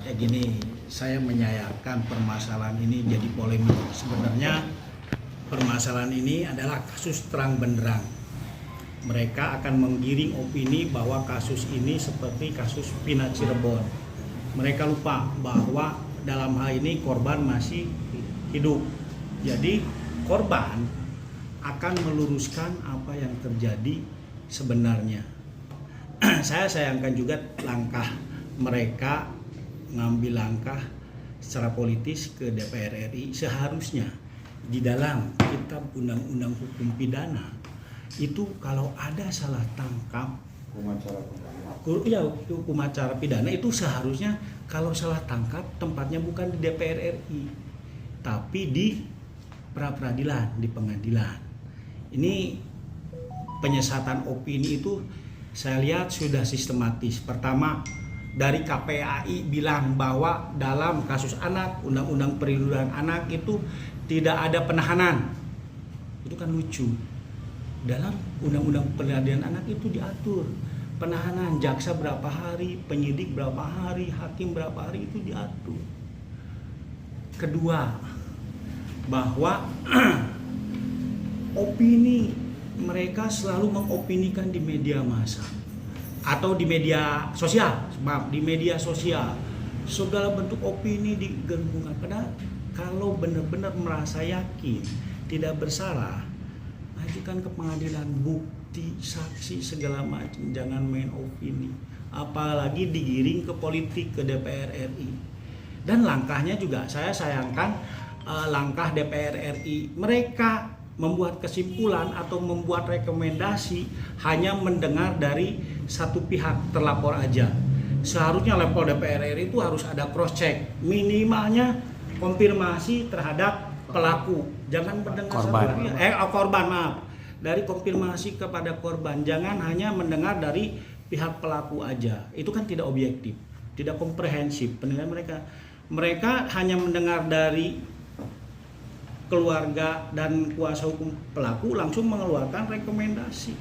Ya gini, saya menyayangkan permasalahan ini jadi polemik. Sebenarnya permasalahan ini adalah kasus terang benderang. Mereka akan menggiring opini bahwa kasus ini seperti kasus Pina Cirebon. Mereka lupa bahwa dalam hal ini korban masih hidup. Jadi korban akan meluruskan apa yang terjadi sebenarnya. Saya sayangkan juga langkah mereka ngambil langkah secara politis ke DPR RI. Seharusnya di dalam kitab undang-undang hukum pidana itu kalau ada salah tangkap hukum acara pidana itu seharusnya kalau salah tangkap tempatnya bukan di DPR RI tapi di pra-peradilan, di pengadilan. Ini penyesatan opini itu saya lihat sudah sistematis. Pertama, dari KPAI bilang bahwa dalam kasus anak, undang-undang perlindungan anak itu tidak ada penahanan. Itu kan lucu. Dalam undang-undang perlindungan anak itu diatur penahanan, jaksa berapa hari, penyidik berapa hari, hakim berapa hari, itu diatur. Kedua, bahwa opini mereka selalu mengopinikan di media massa atau di media sosial, di media sosial segala bentuk opini digembungkan. Padahal kalau benar-benar merasa yakin tidak bersalah, ajukan ke pengadilan, bukti, saksi segala macam, jangan main opini, apalagi digiring ke politik, ke DPR RI. Dan langkahnya juga saya sayangkan, langkah DPR RI, mereka membuat kesimpulan atau membuat rekomendasi hanya mendengar dari satu pihak terlapor aja. Seharusnya level DPR RI itu harus ada cross check, minimalnya konfirmasi terhadap pelaku, jangan mendengar korban, dari konfirmasi kepada korban, jangan hanya mendengar dari pihak pelaku aja. Itu kan tidak objektif, tidak komprehensif penilaian mereka. Mereka hanya mendengar dari keluarga dan kuasa hukum pelaku langsung mengeluarkan rekomendasi.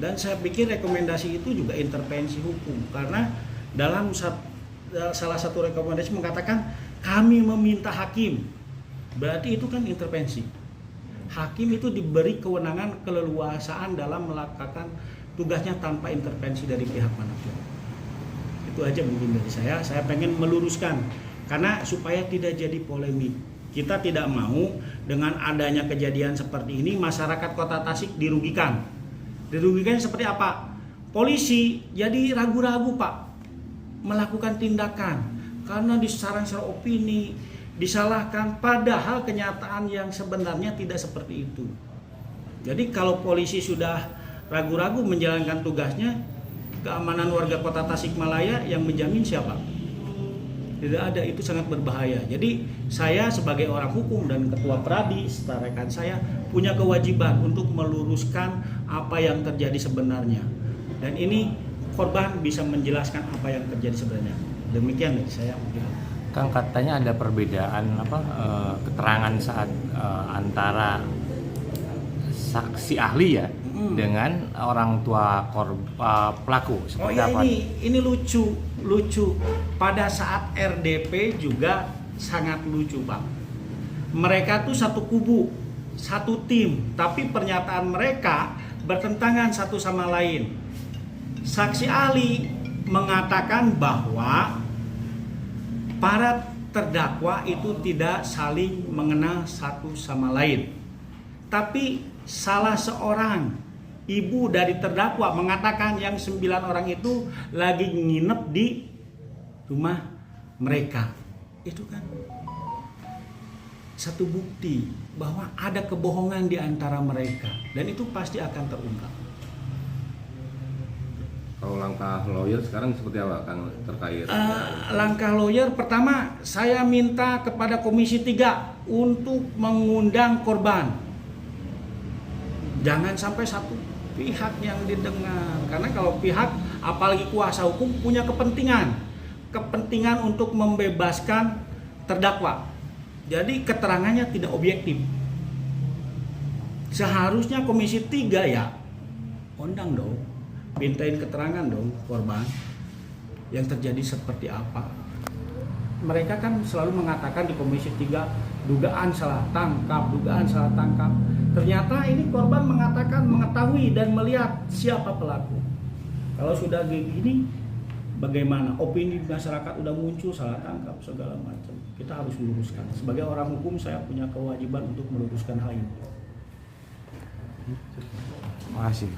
Dan saya pikir rekomendasi itu juga intervensi hukum, karena dalam salah satu rekomendasi mengatakan kami meminta hakim. Berarti itu kan intervensi. Hakim itu diberi kewenangan keleluasaan dalam melakukan tugasnya tanpa intervensi dari pihak manapun. Itu aja mungkin dari saya. Saya pengen meluruskan karena supaya tidak jadi polemik. Kita tidak mau dengan adanya kejadian seperti ini masyarakat Kota Tasik dirugikan. Dirugikan seperti apa? Polisi jadi ragu-ragu Pak melakukan tindakan karena diserang secara opini, disalahkan, padahal kenyataan yang sebenarnya tidak seperti itu. Jadi kalau polisi sudah ragu-ragu menjalankan tugasnya, keamanan warga Kota Tasikmalaya yang menjamin siapa? Tidak ada, itu sangat berbahaya. Jadi saya sebagai orang hukum dan ketua pradi serta rekan saya punya kewajiban untuk meluruskan apa yang terjadi sebenarnya. Dan ini korban bisa menjelaskan apa yang terjadi sebenarnya. Demikian dari saya mungkin. Kang, katanya ada perbedaan keterangan saat antara saksi ahli ya dengan orang tua pelaku. Seperti apa? Ini lucu. Pada saat RDP juga sangat lucu, Pak. Mereka tuh satu kubu, satu tim, tapi pernyataan mereka bertentangan satu sama lain. Saksi ahli mengatakan bahwa para terdakwa itu tidak saling mengenal satu sama lain. Tapi salah seorang ibu dari terdakwa mengatakan yang 9 orang itu lagi nginep di rumah mereka. Itu kan satu bukti bahwa ada kebohongan di antara mereka dan itu pasti akan terungkap. Kalau langkah lawyer sekarang seperti apa Kang terkait? Langkah lawyer pertama saya minta kepada Komisi 3 untuk mengundang korban. Jangan sampai satu pihak yang didengar, karena kalau pihak apalagi kuasa hukum punya kepentingan untuk membebaskan terdakwa. Jadi keterangannya tidak objektif. Seharusnya Komisi 3 ya undang dong, mintain keterangan dong korban yang terjadi seperti apa. mereka kan selalu mengatakan di Komisi 3 dugaan salah tangkap. Ternyata ini korban mengatakan mengetahui dan melihat siapa pelaku. Kalau sudah begini, bagaimana? Opini masyarakat udah muncul salah tangkap segala macam. Kita harus luruskan. Sebagai orang hukum, saya punya kewajiban untuk meluruskan hal ini. Terima kasih.